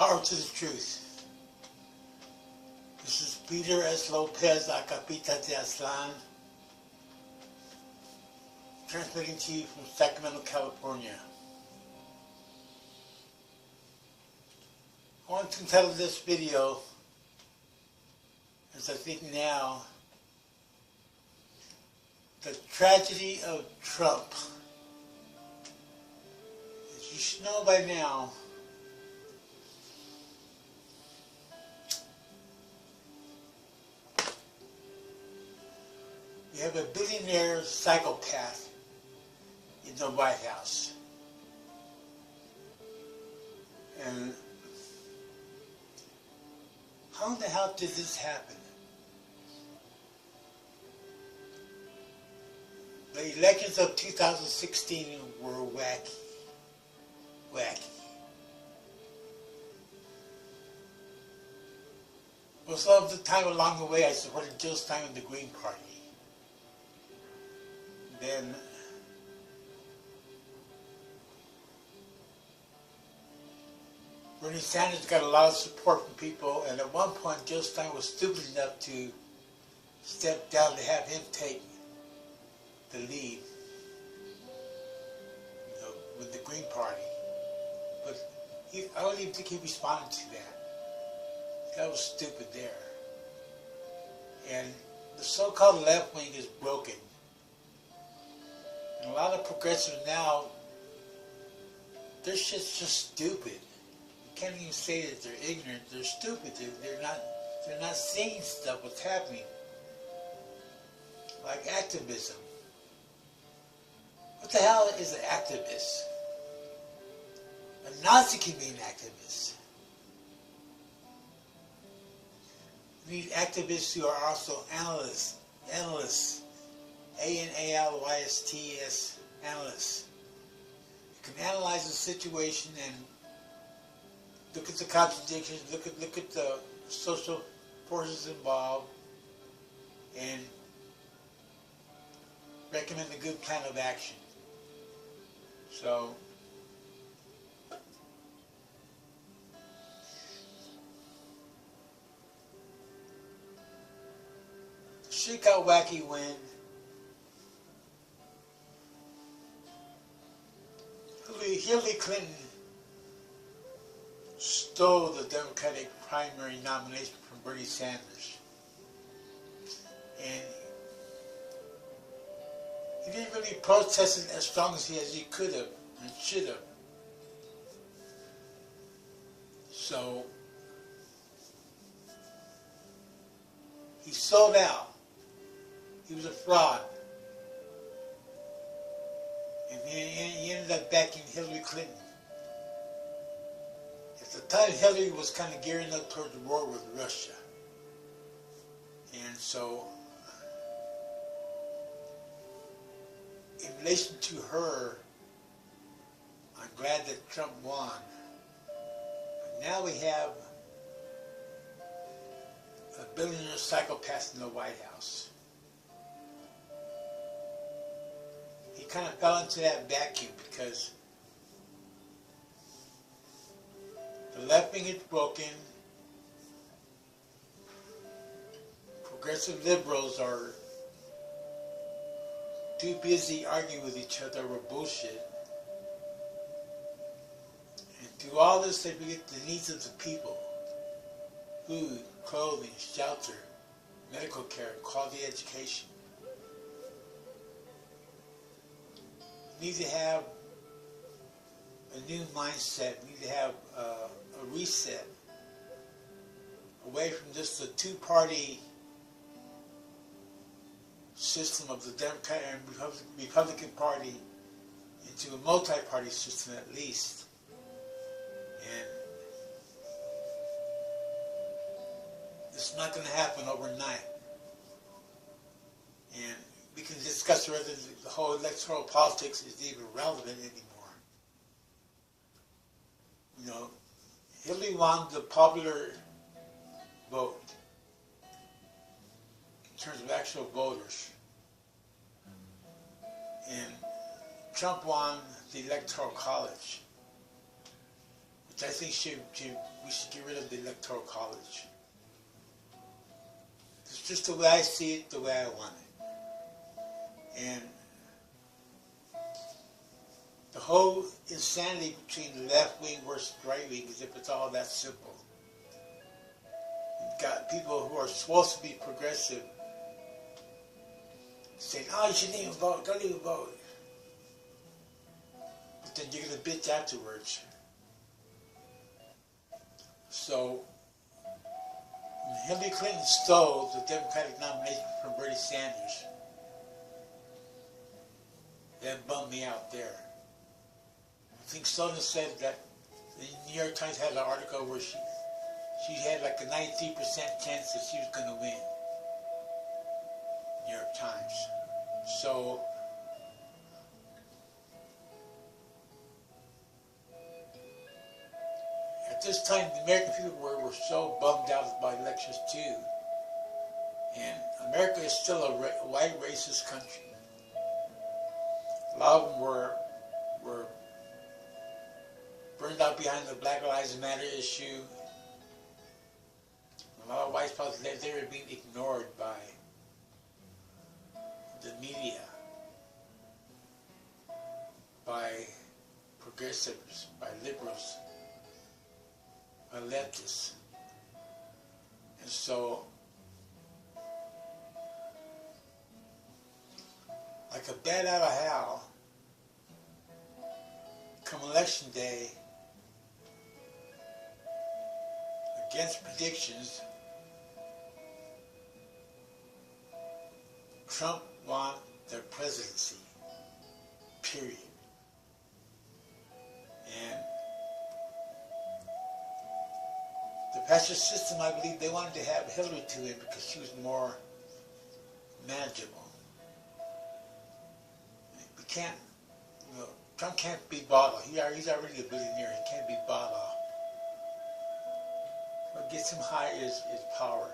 Power to the truth. This is Peter S. Lopez, Acapita de Aztlan, transmitting to you from Sacramento, California. I want to entitle this video, as I think now, The Tragedy of Trump. As you should know by now, we have a billionaire psychopath in the White House. And how the hell did this happen? The elections of 2016 were wacky. Most of the time along the way I supported Jill Stein and the Green Party. Then Bernie Sanders got a lot of support from people, and at one point Jill Stein was stupid enough to step down to have him take the lead, with the Green Party. But I don't even think he responded to that. That was stupid there. And the so-called left wing is broken. And a lot of progressives now, their shit's just stupid. You can't even say that they're ignorant. They're stupid. They're not seeing stuff, what's happening. Like activism. What the hell is an activist? A Nazi can be an activist. We need activists who are also analysts. A-N-A-L-Y-S-T-S, analysts. You can analyze the situation and look at the contradictions, look at the social forces involved, and recommend a good plan of action. So, shit got wacky when Hillary Clinton stole the Democratic primary nomination from Bernie Sanders. And he didn't really protest it as strong as he could have and should have. So he sold out. He was a fraud. And he ended up backing Hillary Clinton. At the time, Hillary was kind of gearing up towards the war with Russia. And so, in relation to her, I'm glad that Trump won. But now we have a billionaire psychopath in the White House. He kind of fell into that vacuum because the left wing is broken. Progressive liberals are too busy arguing with each other over bullshit. And through all this, they forget the needs of the people. Food, clothing, shelter, medical care, quality education. We need to have a new mindset. We need to have a reset away from just the two-party system of the Democratic and Republican Party into a multi-party system at least. And it's not going to happen overnight. And we can discuss whether the whole electoral politics is even relevant anymore. You know, Hillary won the popular vote in terms of actual voters. And Trump won the Electoral College, I think we should get rid of the Electoral College. It's just the way I see it, the way I want it. And the whole insanity between the left wing versus right wing is if it's all that simple. You've got people who are supposed to be progressive saying, oh, you shouldn't even vote, don't even vote. But then you're going to bitch afterwards. So, when Hillary Clinton stole the Democratic nomination from Bernie Sanders, that bummed me out there. I think Sonia said that the New York Times had an article where she had like a 93% chance that she was going to win. New York Times. So, at this time, the American people were so bummed out by elections too. And America is still a white racist country. A lot of them were burned out behind the Black Lives Matter issue. A lot of white folks, they were being ignored by the media, by progressives, by liberals, by leftists. And so, like a bat out of hell, come election day, against predictions, Trump won the presidency, period. And the pastor system, I believe they wanted to have Hillary to win because she was more manageable. We can't, Trump can't be bought off. He's already a billionaire. He can't be bought off. What gets him high is power.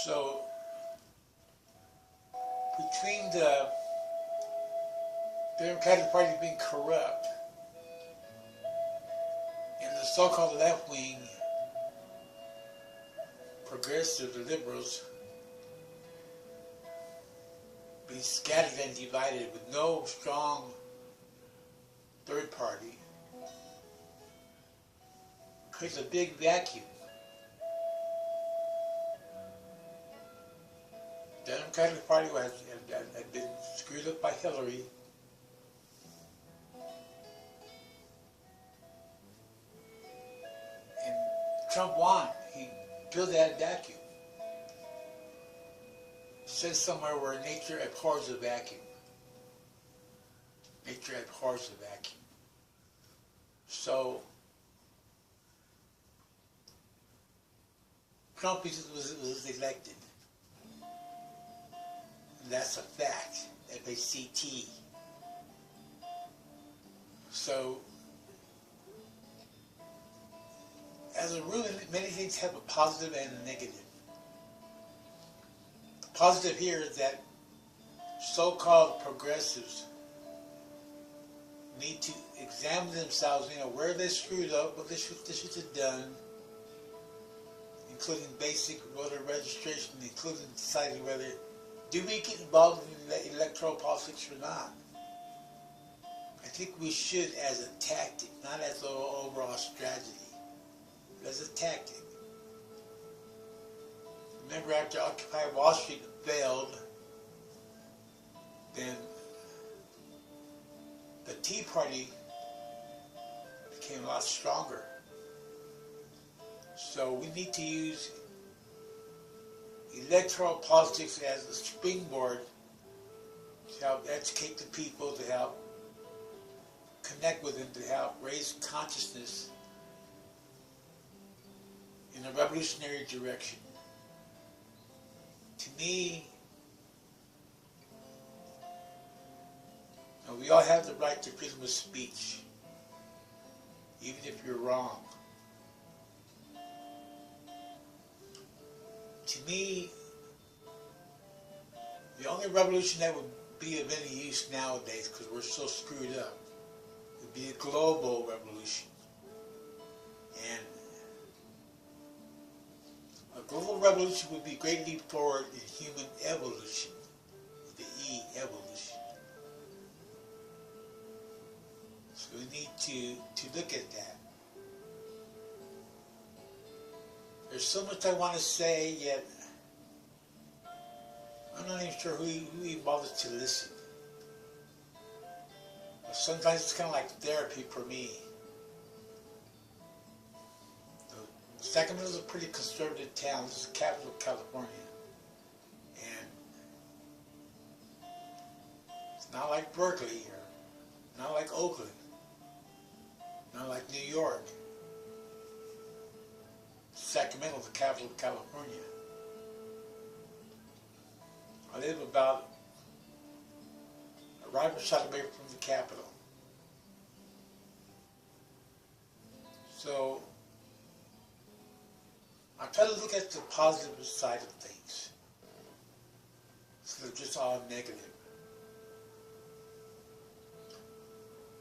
So, between the Democratic Party being corrupt and the so-called left wing, progressive, the liberals, being scattered and divided with no strong third party, creates a big vacuum. The Democratic Party had been screwed up by Hillary. And Trump won. He filled that vacuum. It says somewhere where nature abhors a vacuum. Nature abhors a vacuum. So, Trump was elected. That's a fact, F-A-C-T. So, as a rule, many things have a positive and a negative. The positive here is that so-called progressives need to examine themselves, where they screwed up, what they should have done, including basic voter registration, including deciding whether do we get involved in electoral politics or not? I think we should as a tactic, not as an overall strategy, but as a tactic. Remember, after Occupy Wall Street failed, then the Tea Party became a lot stronger. So we need to use electoral politics as a springboard to help educate the people, to help connect with them, to help raise consciousness in a revolutionary direction. To me, we all have the right to freedom of speech, even if you're wrong. To me, The only revolution that would be of any use nowadays, because we're so screwed up, would be a global revolution. And a global revolution would be a great leap forward in human evolution, the E, evolution. So we need to look at that. There's so much I want to say, yet I'm not even sure who even bothers to listen. But sometimes it's kind of like therapy for me. Sacramento is a pretty conservative town. This is the capital of California. And it's not like Berkeley or not like Oakland, not like New York. Sacramento is the capital of California. I live about a rifle shot away from the capital. So I try to look at the positive side of things instead of just all negative.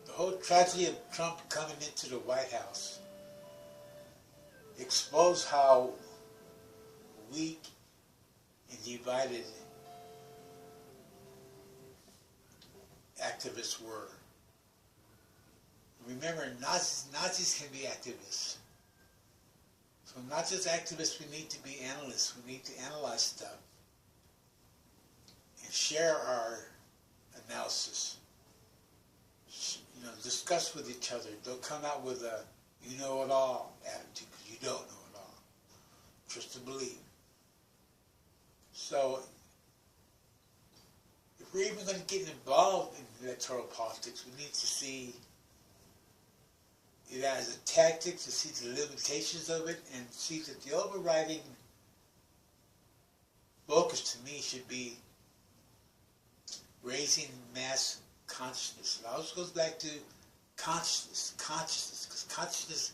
The whole tragedy of Trump coming into the White House exposed how weak and divided activists were. Remember, Nazis can be activists. So not just activists, we need to be analysts. We need to analyze stuff and share our analysis. You know, discuss with each other. Don't come out with a you-know-it-all attitude, because you don't know it all. Just to believe. So, if we're even going to get involved in electoral politics, we need to see it as a tactic, to see the limitations of it, and see that the overriding focus to me should be raising mass consciousness. It always goes back to consciousness, because consciousness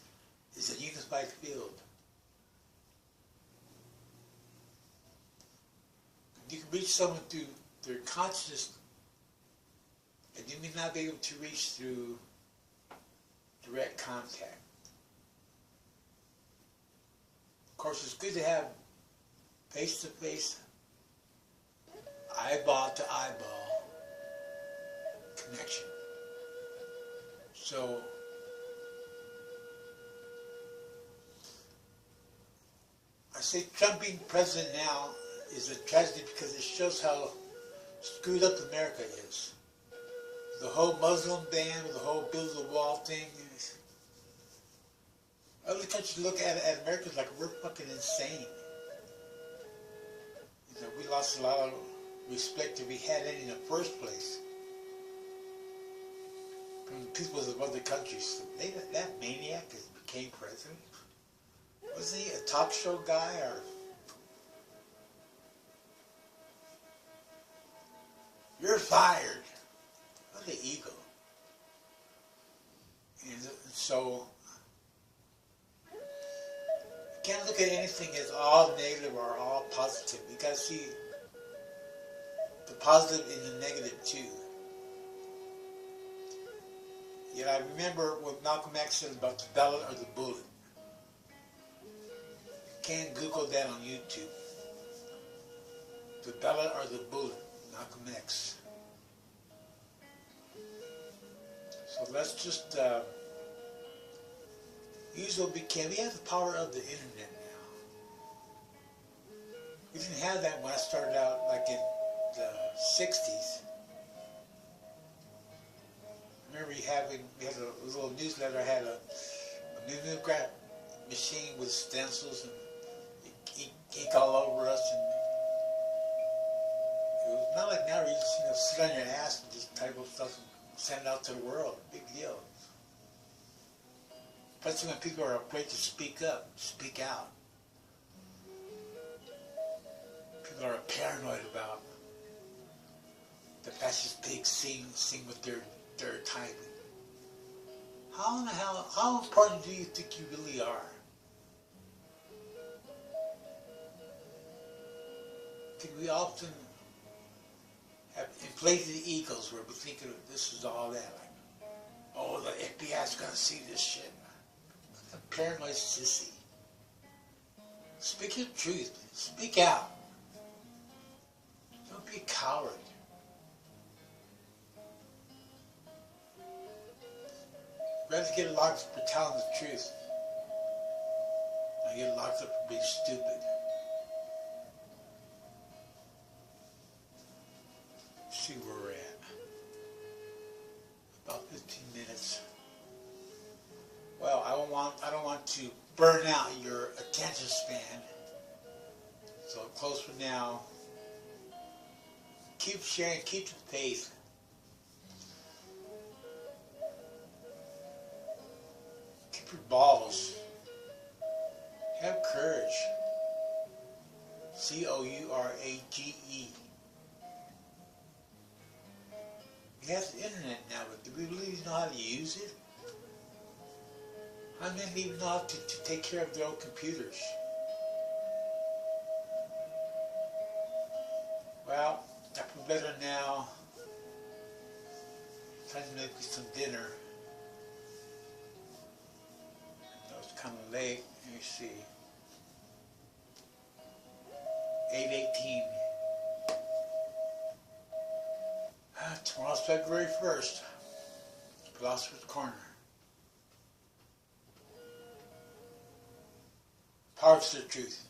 is a unified field. You can reach someone through their consciousness, and you may not be able to reach through direct contact. Of course, it's good to have face-to-face, eyeball-to-eyeball connection. So, I say Trump being president now is a tragedy because it shows how screwed up America is. The whole Muslim ban, the whole build the wall thing. Other countries look at America like we're fucking insane. You know, we lost a lot of respect that we had in the first place from the people of other countries. That maniac became president. Wasn't he a talk show guy or? You're fired. What an ego. And so, you can't look at anything as all negative or all positive. You gotta see the positive and the negative too. Yet I remember what Malcolm X said about the ballot or the bullet. You can Google that on YouTube. The ballot or the bullet, Malcolm X. So let's just use what we can. We have the power of the internet now. We didn't have that when I started out, like in the 60s. I remember we had a little newsletter. I had a mimeograph machine with stencils and ink all over us. And it was not like now where you just sit on your ass and just type up stuff and send it out to the world. Big deal. Especially when people are afraid to speak up, speak out. People are paranoid about the fascist pigs seeing what they're typing. How important do you think you really are? I think we often inflated egos where we think this is all that. Like, oh, the FBI's gonna see this shit. It's a paranoid sissy. Speak your truth. Speak out. Don't be a coward. Rather get locked up for telling the truth. I get locked up for being stupid. Let's see where we're at. About 15 minutes. Well, I don't want to burn out your attention span. So close for now. Keep sharing, keep the faith. Keep your balls. Have courage. C-O-U-R-A-G-E. We have the internet now, but do we really know how to use it? How many even know how to take care of their own computers? Well, I feel better now. Time to make me some dinner. It's kind of late. Let me see. 8:18. Tomorrow's February 1st. Philosopher's Corner. Parts of the truth.